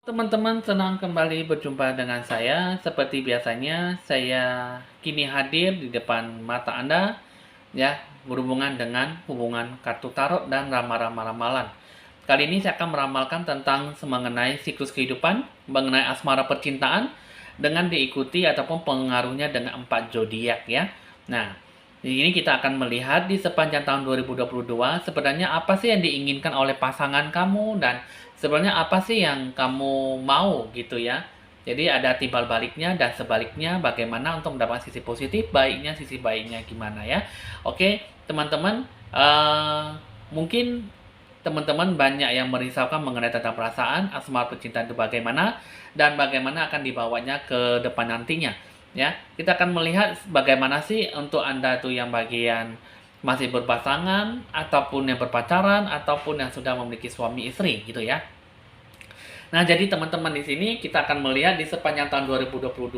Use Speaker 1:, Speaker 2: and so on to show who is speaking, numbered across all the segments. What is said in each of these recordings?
Speaker 1: Teman-teman, senang kembali berjumpa dengan saya. Seperti biasanya, saya kini hadir di depan mata Anda, ya, berhubungan dengan hubungan kartu tarot dan ramalan-ramalan. Kali ini saya akan meramalkan tentang mengenai siklus kehidupan, mengenai asmara percintaan, dengan diikuti ataupun pengaruhnya dengan 4 zodiak ya. Nah, di sini kita akan melihat di sepanjang tahun 2022 sebenarnya apa sih yang diinginkan oleh pasangan kamu dan sebenarnya apa sih yang kamu mau gitu ya. Jadi ada timbal baliknya dan sebaliknya bagaimana untuk mendapatkan sisi positif, baiknya sisi baiknya gimana ya. Oke, teman-teman, mungkin teman-teman banyak yang merisaukan mengenai tentang perasaan, asmara percintaan itu bagaimana dan bagaimana akan dibawanya ke depan nantinya. Ya, kita akan melihat bagaimana sih untuk Anda tuh yang bagian masih berpasangan ataupun yang berpacaran ataupun yang sudah memiliki suami istri gitu ya. Nah, jadi teman-teman di sini kita akan melihat di sepanjang tahun 2022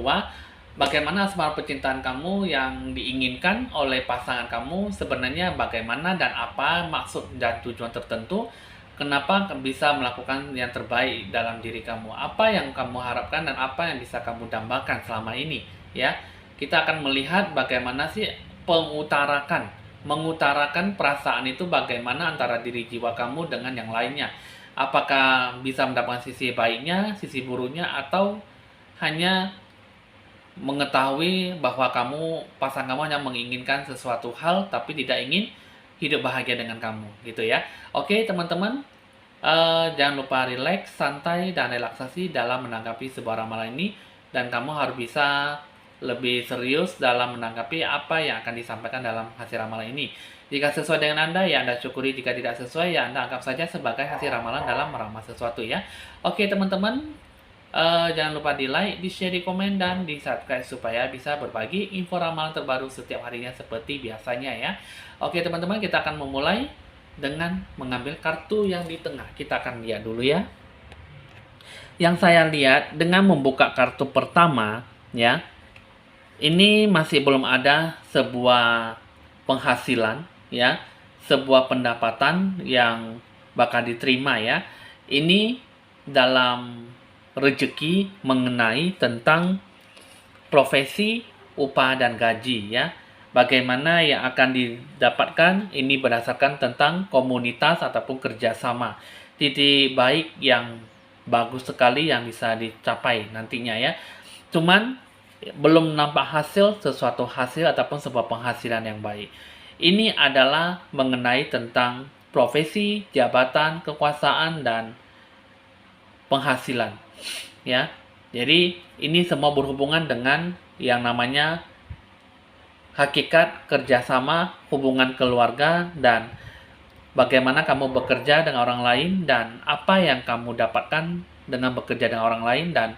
Speaker 1: bagaimana asmara percintaan kamu yang diinginkan oleh pasangan kamu sebenarnya bagaimana dan apa maksud dan tujuan tertentu. Kenapa bisa melakukan yang terbaik dalam diri kamu? Apa yang kamu harapkan dan apa yang bisa kamu dambakan selama ini, ya. Kita akan melihat bagaimana sih mengutarakan perasaan itu bagaimana antara diri jiwa kamu dengan yang lainnya. Apakah bisa mendapatkan sisi baiknya, sisi buruknya, atau hanya mengetahui bahwa pasangan kamu hanya menginginkan sesuatu hal tapi tidak ingin hidup bahagia dengan kamu, gitu ya. Oke, teman-teman, jangan lupa rileks, santai, dan relaksasi dalam menanggapi sebuah ramalan ini, dan kamu harus bisa lebih serius dalam menanggapi apa yang akan disampaikan dalam hasil ramalan ini. Jika sesuai dengan Anda, ya Anda syukuri. Jika tidak sesuai, ya Anda anggap saja sebagai hasil ramalan dalam meramal sesuatu ya. Oke teman-teman, jangan lupa di like, di share, di komen, dan di subscribe supaya bisa berbagi info ramalan terbaru setiap harinya seperti biasanya ya. Oke teman-teman, kita akan memulai dengan mengambil kartu yang di tengah. Kita akan lihat dulu ya. Yang saya lihat dengan membuka kartu pertama ya, ini masih belum ada sebuah penghasilan ya, sebuah pendapatan yang bakal diterima ya. Ini dalam rezeki mengenai tentang profesi, upah dan gaji ya. Bagaimana yang akan didapatkan ini berdasarkan tentang komunitas ataupun kerjasama. Titik baik yang bagus sekali yang bisa dicapai nantinya ya. Cuman belum nampak sesuatu hasil ataupun sebuah penghasilan yang baik. Ini adalah mengenai tentang profesi, jabatan, kekuasaan, dan penghasilan. Ya, jadi ini semua berhubungan dengan yang namanya hakikat kerjasama, hubungan keluarga, dan bagaimana kamu bekerja dengan orang lain, dan apa yang kamu dapatkan dengan bekerja dengan orang lain, dan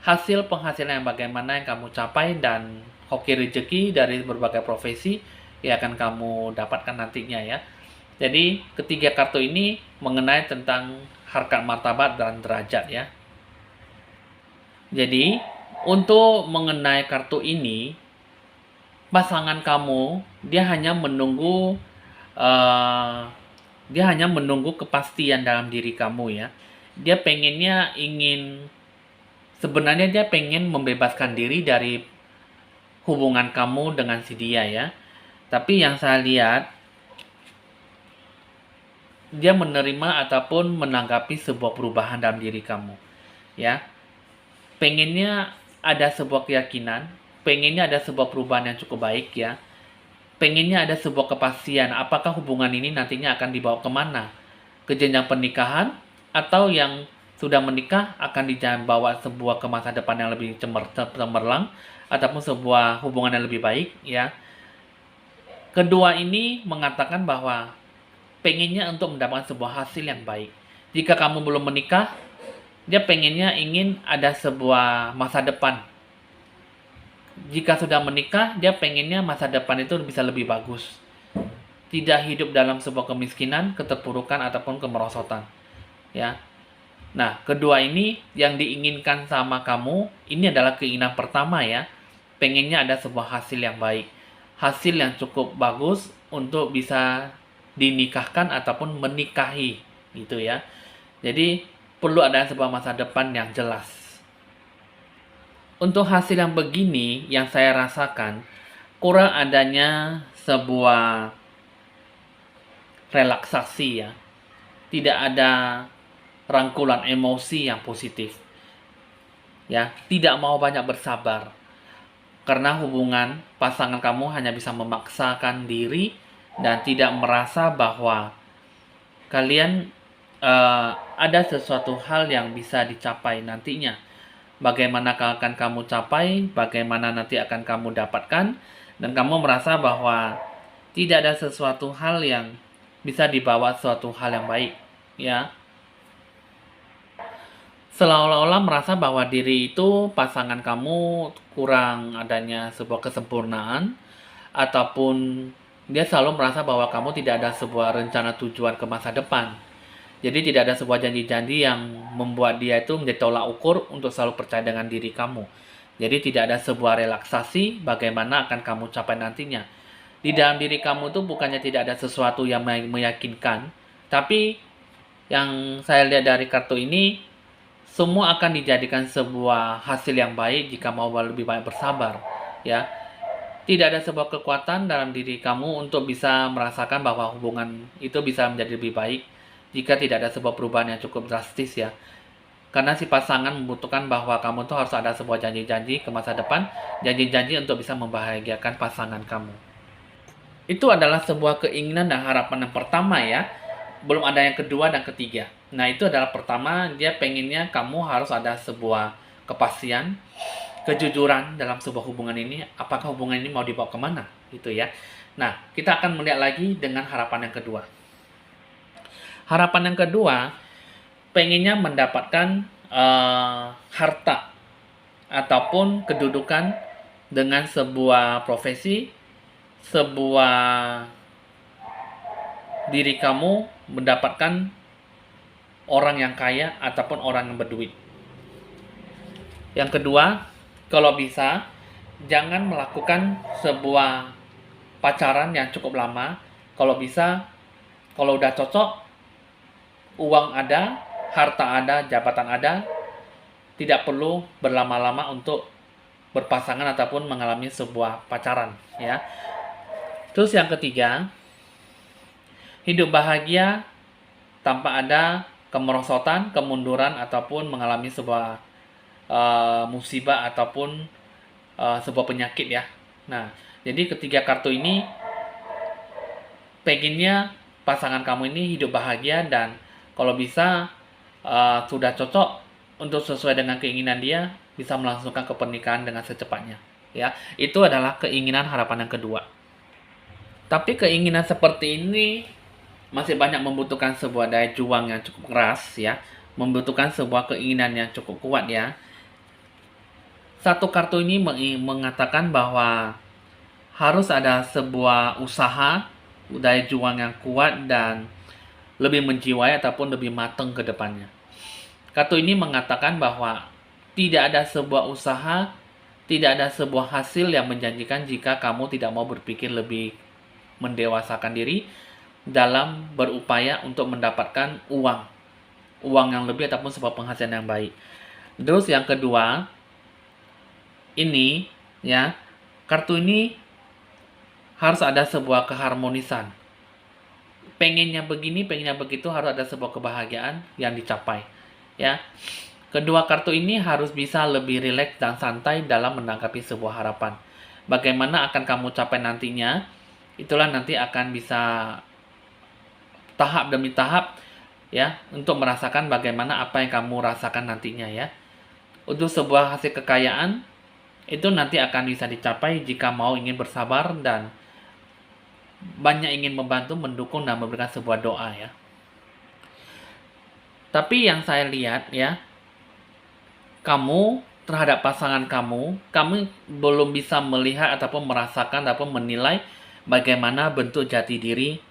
Speaker 1: hasil penghasilan yang bagaimana yang kamu capai, dan hoki rezeki dari berbagai profesi yang akan kamu dapatkan nantinya ya. Jadi ketiga kartu ini mengenai tentang harkat martabat dan derajat ya. Jadi untuk mengenai kartu ini, pasangan kamu dia hanya menunggu kepastian dalam diri kamu ya. Sebenarnya dia pengen membebaskan diri dari hubungan kamu dengan si dia ya. Tapi yang saya lihat, dia menerima ataupun menanggapi sebuah perubahan dalam diri kamu ya. Pengennya ada sebuah keyakinan, pengennya ada sebuah perubahan yang cukup baik ya. Pengennya ada sebuah kepastian apakah hubungan ini nantinya akan dibawa kemana, ke jenjang pernikahan, atau yang sudah menikah akan dibawa sebuah ke masa depan yang lebih cemerlang ataupun sebuah hubungan yang lebih baik ya. Kedua ini mengatakan bahwa pengennya untuk mendapatkan sebuah hasil yang baik. Jika kamu belum menikah, dia ingin ada sebuah masa depan. Jika sudah menikah, dia pengennya masa depan itu bisa lebih bagus. Tidak hidup dalam sebuah kemiskinan, keterpurukan ataupun kemerosotan. Ya. Nah, kedua ini yang diinginkan sama kamu, ini adalah keinginan pertama ya. Pengennya ada sebuah hasil yang baik. Hasil yang cukup bagus untuk bisa dinikahkan ataupun menikahi gitu ya. Jadi perlu ada sebuah masa depan yang jelas. Untuk hasil yang begini, yang saya rasakan, kurang adanya sebuah relaksasi ya. Tidak ada rangkulan emosi yang positif. Ya, tidak mau banyak bersabar. Karena hubungan pasangan kamu hanya bisa memaksakan diri dan tidak merasa bahwa kalian ada sesuatu hal yang bisa dicapai nantinya. Bagaimana akan kamu capai, bagaimana nanti akan kamu dapatkan, dan kamu merasa bahwa tidak ada sesuatu hal yang bisa dibawa suatu hal yang baik, ya. Seolah-olah merasa bahwa diri itu pasangan kamu kurang adanya sebuah kesempurnaan, ataupun dia selalu merasa bahwa kamu tidak ada sebuah rencana tujuan ke masa depan. Jadi tidak ada sebuah janji-janji yang membuat dia itu menjadi tolak ukur untuk selalu percaya dengan diri kamu. Jadi tidak ada sebuah relaksasi bagaimana akan kamu capai nantinya. Di dalam diri kamu itu bukannya tidak ada sesuatu yang meyakinkan, tapi yang saya lihat dari kartu ini, semua akan dijadikan sebuah hasil yang baik jika mau lebih banyak bersabar, ya. Tidak ada sebuah kekuatan dalam diri kamu untuk bisa merasakan bahwa hubungan itu bisa menjadi lebih baik jika tidak ada sebuah perubahan yang cukup drastis, ya. Karena si pasangan membutuhkan bahwa kamu tuh harus ada sebuah janji-janji ke masa depan, janji-janji untuk bisa membahagiakan pasangan kamu. Itu adalah sebuah keinginan dan harapan yang pertama, ya. Belum ada yang kedua dan ketiga. Nah, itu adalah pertama, dia pengennya kamu harus ada sebuah kepastian, kejujuran dalam sebuah hubungan ini. Apakah hubungan ini mau dibawa kemana, gitu ya. Nah, kita akan melihat lagi dengan harapan yang kedua. Harapan yang kedua, pengennya mendapatkan harta ataupun kedudukan dengan sebuah profesi, sebuah diri kamu mendapatkan orang yang kaya ataupun orang yang berduit. Yang kedua, kalau bisa jangan melakukan sebuah pacaran yang cukup lama. Kalau bisa, kalau udah cocok, uang ada, harta ada, jabatan ada, tidak perlu berlama-lama untuk berpasangan ataupun mengalami sebuah pacaran, ya. Terus yang ketiga, hidup bahagia tanpa ada kemerosotan, kemunduran, ataupun mengalami sebuah musibah ataupun sebuah penyakit, ya. Nah, jadi ketiga kartu ini pengennya pasangan kamu ini hidup bahagia dan kalau bisa sudah cocok untuk sesuai dengan keinginan dia bisa melangsungkan ke pernikahan dengan secepatnya, ya. Itu adalah keinginan harapan yang kedua. Tapi keinginan seperti ini masih banyak membutuhkan sebuah daya juang yang cukup keras, ya. Membutuhkan sebuah keinginan yang cukup kuat, ya. Satu kartu ini mengatakan bahwa harus ada sebuah usaha, daya juang yang kuat dan lebih menjiwai ataupun lebih matang ke depannya. Kartu ini mengatakan bahwa tidak ada sebuah usaha, tidak ada sebuah hasil yang menjanjikan jika kamu tidak mau berpikir lebih mendewasakan diri dalam berupaya untuk mendapatkan uang yang lebih ataupun sebuah penghasilan yang baik. Terus yang kedua, ini ya, kartu ini harus ada sebuah keharmonisan. Pengennya begini, pengennya begitu, harus ada sebuah kebahagiaan yang dicapai, ya. Kedua kartu ini harus bisa lebih rileks dan santai dalam menanggapi sebuah harapan. Bagaimana akan kamu capai nantinya, itulah nanti akan bisa tahap demi tahap, ya, untuk merasakan bagaimana apa yang kamu rasakan nantinya, ya. Untuk sebuah hasil kekayaan itu nanti akan bisa dicapai jika mau ingin bersabar dan banyak ingin membantu, mendukung dan memberikan sebuah doa, ya. Tapi yang saya lihat, ya, kamu terhadap pasangan kamu belum bisa melihat ataupun merasakan ataupun menilai bagaimana bentuk jati diri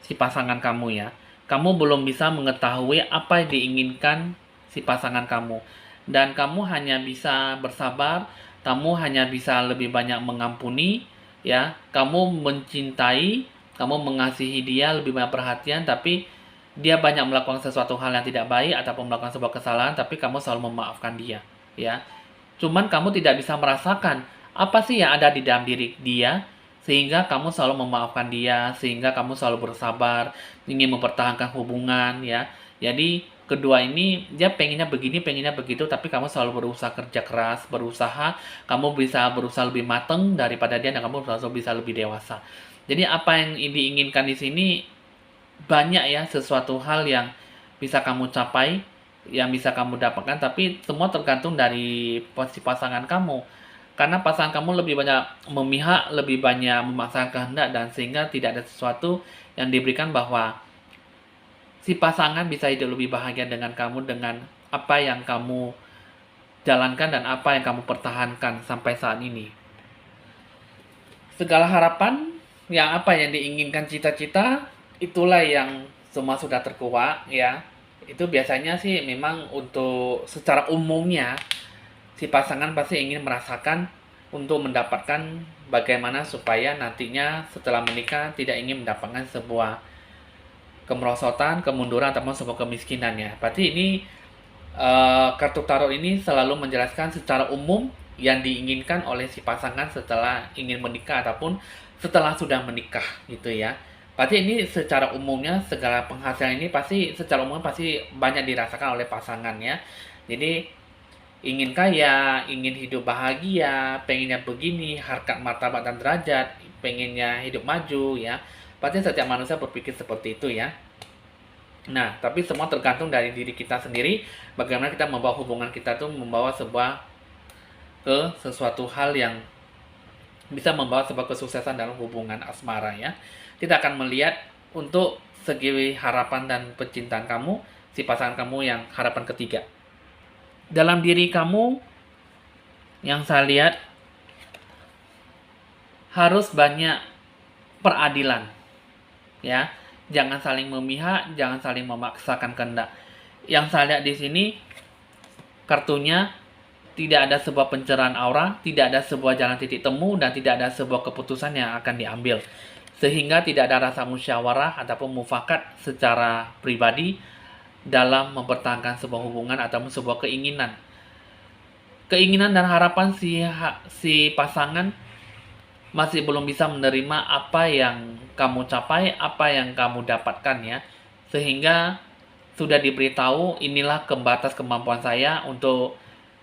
Speaker 1: si pasangan kamu, ya. Kamu belum bisa mengetahui apa yang diinginkan si pasangan kamu. Dan kamu hanya bisa bersabar, kamu hanya bisa lebih banyak mengampuni, ya. Kamu mencintai, kamu mengasihi dia, lebih banyak perhatian, tapi dia banyak melakukan sesuatu hal yang tidak baik ataupun melakukan sebuah kesalahan, tapi kamu selalu memaafkan dia, ya. Cuman kamu tidak bisa merasakan apa sih yang ada di dalam diri dia, sehingga kamu selalu memaafkan dia, sehingga kamu selalu bersabar, ingin mempertahankan hubungan, ya. Jadi kedua ini dia pengennya begini, pengennya begitu, tapi kamu selalu berusaha kerja keras, kamu bisa berusaha lebih matang daripada dia dan kamu selalu bisa lebih dewasa. Jadi apa yang diinginkan di sini banyak ya sesuatu hal yang bisa kamu capai, yang bisa kamu dapatkan, tapi semua tergantung dari posisi pasangan kamu. Karena pasangan kamu lebih banyak memihak, lebih banyak memaksakan kehendak, dan sehingga tidak ada sesuatu yang diberikan bahwa si pasangan bisa hidup lebih bahagia dengan kamu, dengan apa yang kamu jalankan dan apa yang kamu pertahankan sampai saat ini. Segala harapan yang apa yang diinginkan cita-cita, itulah yang semua sudah terkuak, ya. Itu biasanya sih memang untuk secara umumnya si pasangan pasti ingin merasakan untuk mendapatkan bagaimana supaya nantinya setelah menikah tidak ingin mendapatkan sebuah kemerosotan, kemunduran ataupun sebuah kemiskinan, ya. Berarti ini kartu tarot ini selalu menjelaskan secara umum yang diinginkan oleh si pasangan setelah ingin menikah ataupun setelah sudah menikah, gitu ya. Berarti ini secara umumnya segala penghasilan ini pasti secara umum pasti banyak dirasakan oleh pasangannya. Jadi ingin kaya, ingin hidup bahagia, pengennya begini, harkat martabat dan derajat, pengennya hidup maju, ya. Pasti setiap manusia berpikir seperti itu, ya. Nah, tapi semua tergantung dari diri kita sendiri, bagaimana kita membawa hubungan kita tuh membawa ke sesuatu hal yang bisa membawa sebuah kesuksesan dalam hubungan asmara, ya. Kita akan melihat untuk segi harapan dan percintaan kamu, si pasangan kamu yang harapan ketiga. Dalam diri kamu yang saya lihat harus banyak peradilan, ya. Jangan saling memihak, jangan saling memaksakan kehendak. Yang saya lihat di sini kartunya tidak ada sebuah pencerahan aura, tidak ada sebuah jalan titik temu, dan tidak ada sebuah keputusan yang akan diambil. Sehingga tidak ada rasa musyawarah ataupun mufakat secara pribadi dalam mempertahankan sebuah hubungan atau sebuah keinginan. Keinginan dan harapan si pasangan masih belum bisa menerima apa yang kamu capai, apa yang kamu dapatkan, ya. Sehingga sudah diberitahu inilah batas kemampuan saya untuk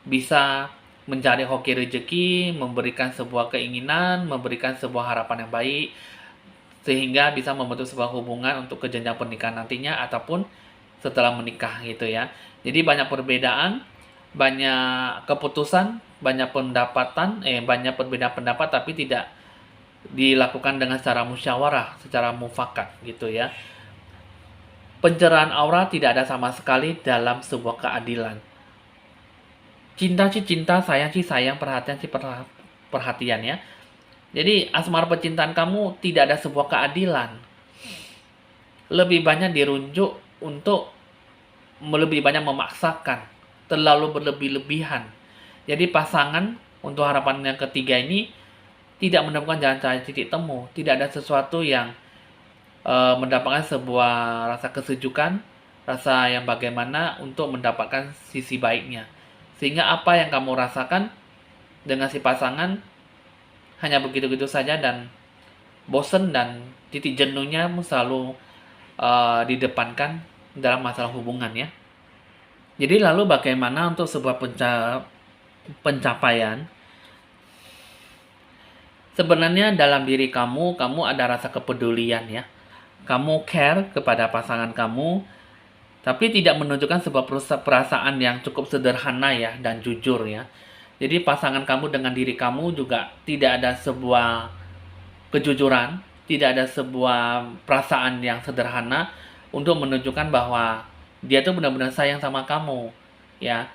Speaker 1: bisa mencari hoki rezeki, memberikan sebuah keinginan, memberikan sebuah harapan yang baik, sehingga bisa membentuk sebuah hubungan untuk ke jenjang pernikahan nantinya ataupun setelah menikah, gitu ya. Jadi banyak perbedaan, banyak keputusan, banyak banyak perbedaan pendapat, tapi tidak dilakukan dengan secara musyawarah, secara mufakat, gitu ya. Pencerahan aura tidak ada sama sekali dalam sebuah keadilan. Cinta sih cinta, sayang sih sayang, perhatian sih perhatian, ya. Jadi asmara percintaan kamu tidak ada sebuah keadilan. Lebih banyak dirunjuk untuk lebih banyak memaksakan, terlalu berlebih-lebihan. Jadi pasangan untuk harapan yang ketiga ini tidak menemukan jalan cari titik temu, tidak ada sesuatu yang mendapatkan sebuah rasa kesejukan, rasa yang bagaimana untuk mendapatkan sisi baiknya. Sehingga apa yang kamu rasakan dengan si pasangan hanya begitu-begitu saja dan bosen, dan titik jenuhnya selalu didepankan dalam masalah hubungan, ya. Jadi lalu bagaimana untuk sebuah pencapaian? Sebenarnya dalam diri kamu ada rasa kepedulian, ya. Kamu care kepada pasangan kamu, tapi tidak menunjukkan sebuah perasaan yang cukup sederhana, ya, dan jujur, ya. Jadi pasangan kamu dengan diri kamu juga tidak ada sebuah kejujuran, tidak ada sebuah perasaan yang sederhana untuk menunjukkan bahwa dia tuh benar-benar sayang sama kamu, ya.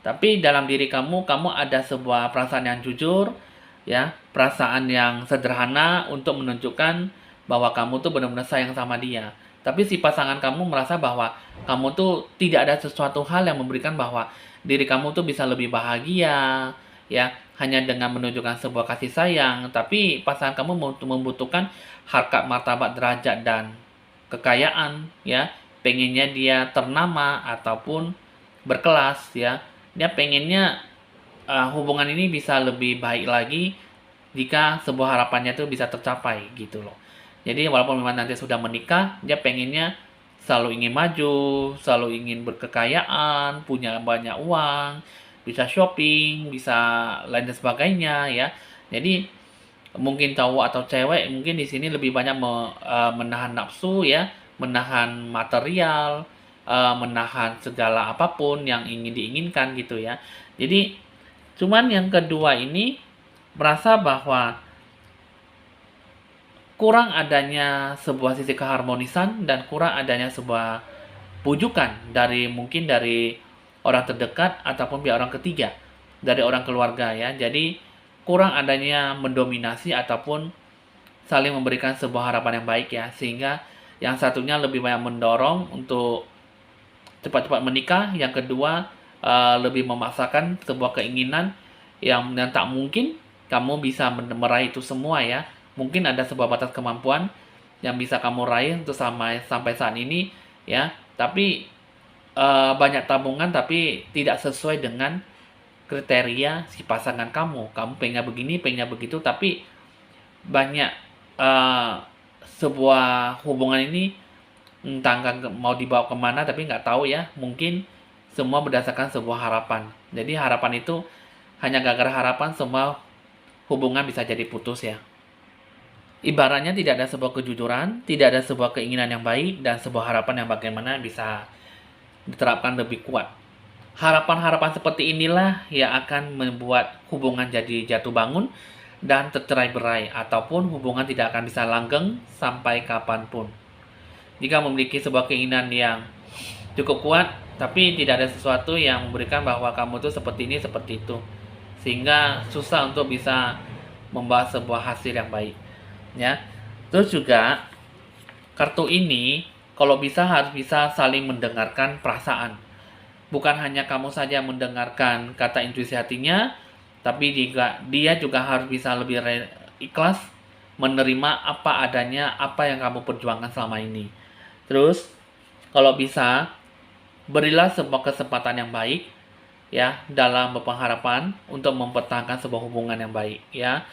Speaker 1: Tapi dalam diri kamu ada sebuah perasaan yang jujur, ya, perasaan yang sederhana untuk menunjukkan bahwa kamu tuh benar-benar sayang sama dia. Tapi si pasangan kamu merasa bahwa kamu tuh tidak ada sesuatu hal yang memberikan bahwa diri kamu tuh bisa lebih bahagia, ya, hanya dengan menunjukkan sebuah kasih sayang. Tapi pasangan kamu membutuhkan harkat martabat derajat dan kekayaan, ya, pengennya dia ternama ataupun berkelas ya. Dia pengennya hubungan ini bisa lebih baik lagi jika sebuah harapannya itu bisa tercapai gitu loh. Jadi walaupun memang nanti sudah menikah, dia pengennya selalu ingin maju, selalu ingin berkekayaan, punya banyak uang, bisa shopping, bisa lain dan sebagainya ya. Jadi mungkin cowok atau cewek mungkin di sini lebih banyak menahan nafsu ya, menahan material, menahan segala apapun yang ingin diinginkan gitu ya. Jadi cuman yang kedua ini merasa bahwa kurang adanya sebuah sisi keharmonisan dan kurang adanya sebuah pujukan mungkin dari orang terdekat ataupun pihak orang ketiga, dari orang keluarga ya. Jadi kurang adanya mendominasi ataupun saling memberikan sebuah harapan yang baik ya, sehingga yang satunya lebih banyak mendorong untuk cepat-cepat menikah, yang kedua lebih memaksakan sebuah keinginan yang tak mungkin kamu bisa meraih itu semua ya. Mungkin ada sebuah batas kemampuan yang bisa kamu raih untuk sampai saat ini ya, tapi banyak tabungan tapi tidak sesuai dengan kriteria si pasangan kamu. Kamu pengen begini, pengen begitu, tapi banyak sebuah hubungan ini entah mau dibawa kemana tapi nggak tahu ya. Mungkin semua berdasarkan sebuah harapan. Jadi harapan itu hanya gara-gara harapan semua hubungan bisa jadi putus ya. Ibaratnya tidak ada sebuah kejujuran, tidak ada sebuah keinginan yang baik, dan sebuah harapan yang bagaimana bisa diterapkan lebih kuat. Harapan-harapan seperti inilah yang akan membuat hubungan jadi jatuh bangun dan tercerai-berai, ataupun hubungan tidak akan bisa langgeng sampai kapanpun. Jika memiliki sebuah keinginan yang cukup kuat, tapi tidak ada sesuatu yang memberikan bahwa kamu tuh seperti ini, seperti itu, sehingga susah untuk bisa membawa sebuah hasil yang baik ya. Terus juga kartu ini kalau bisa harus bisa saling mendengarkan perasaan. Bukan hanya kamu saja mendengarkan kata intuisi hatinya, tapi dia juga harus bisa lebih ikhlas menerima apa adanya, apa yang kamu perjuangkan selama ini. Terus kalau bisa berilah sebuah kesempatan yang baik ya dalam berpengharapan untuk mempertahankan sebuah hubungan yang baik ya.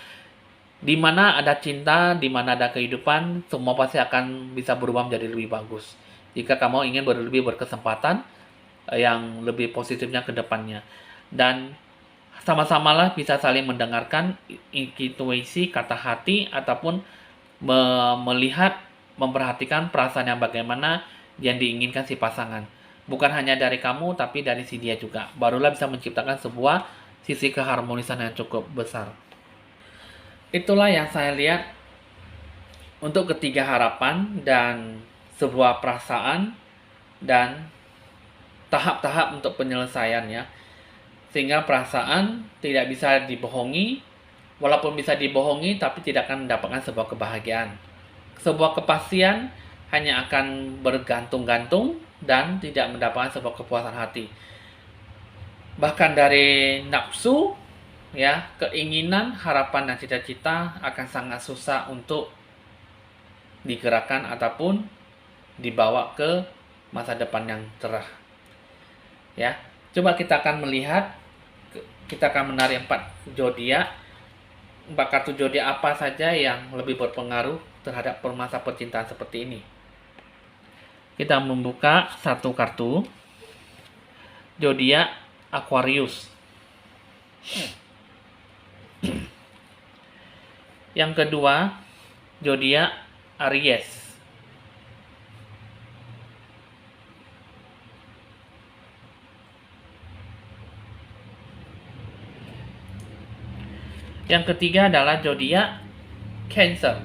Speaker 1: Di mana ada cinta, di mana ada kehidupan, semua pasti akan bisa berubah menjadi lebih bagus. Jika kamu ingin lebih berkesempatan yang lebih positifnya ke depannya. Dan sama-samalah bisa saling mendengarkan intuisi, kata hati, ataupun melihat, memperhatikan perasaan yang bagaimana yang diinginkan si pasangan. Bukan hanya dari kamu, tapi dari si dia juga. Barulah bisa menciptakan sebuah sisi keharmonisan yang cukup besar. Itulah yang saya lihat untuk ketiga harapan dan sebuah perasaan dan tahap-tahap untuk penyelesaiannya. Sehingga perasaan tidak bisa dibohongi, walaupun bisa dibohongi tapi tidak akan mendapatkan sebuah kebahagiaan. Sebuah kepastian hanya akan bergantung-gantung dan tidak mendapatkan sebuah kepuasan hati. Bahkan dari nafsu ya, keinginan, harapan dan cita-cita akan sangat susah untuk digerakkan ataupun dibawa ke masa depan yang cerah. Ya, coba kita akan melihat, kita akan menarik 4 zodiak. 4 kartu zodiak apa saja yang lebih berpengaruh terhadap masa percintaan seperti ini. Kita membuka satu kartu, zodiak Aquarius. Yang kedua, zodiak Aries. Yang ketiga adalah zodiak Cancer.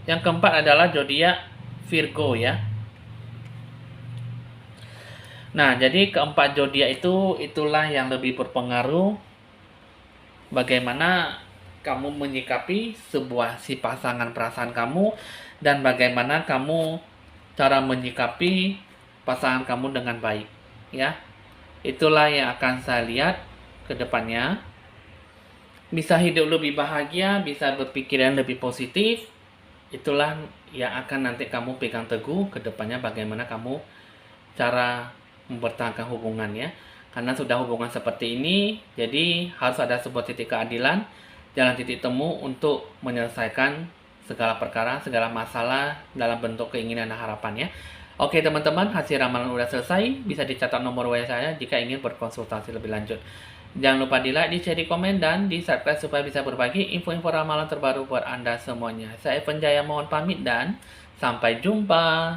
Speaker 1: Yang keempat adalah zodiak Virgo ya. Nah, jadi keempat zodiak itulah yang lebih berpengaruh bagaimana kamu menyikapi si pasangan perasaan kamu, dan bagaimana kamu cara menyikapi pasangan kamu dengan baik ya. Itulah yang akan saya lihat ke depannya. Bisa hidup lebih bahagia, bisa berpikiran lebih positif, itulah yang akan nanti kamu pegang teguh ke depannya, bagaimana kamu cara mempertahankan hubungannya. Karena sudah hubungan seperti ini, jadi harus ada sebuah titik keadilan, jalan titik temu untuk menyelesaikan segala perkara, segala masalah dalam bentuk keinginan dan harapannya. Oke teman-teman, hasil ramalan udah selesai, bisa dicatat nomor WA saya jika ingin berkonsultasi lebih lanjut. Jangan lupa di like, di share, di komen, dan di subscribe supaya bisa berbagi info-info ramalan terbaru buat Anda semuanya. Saya Evan Jaya mohon pamit dan sampai jumpa.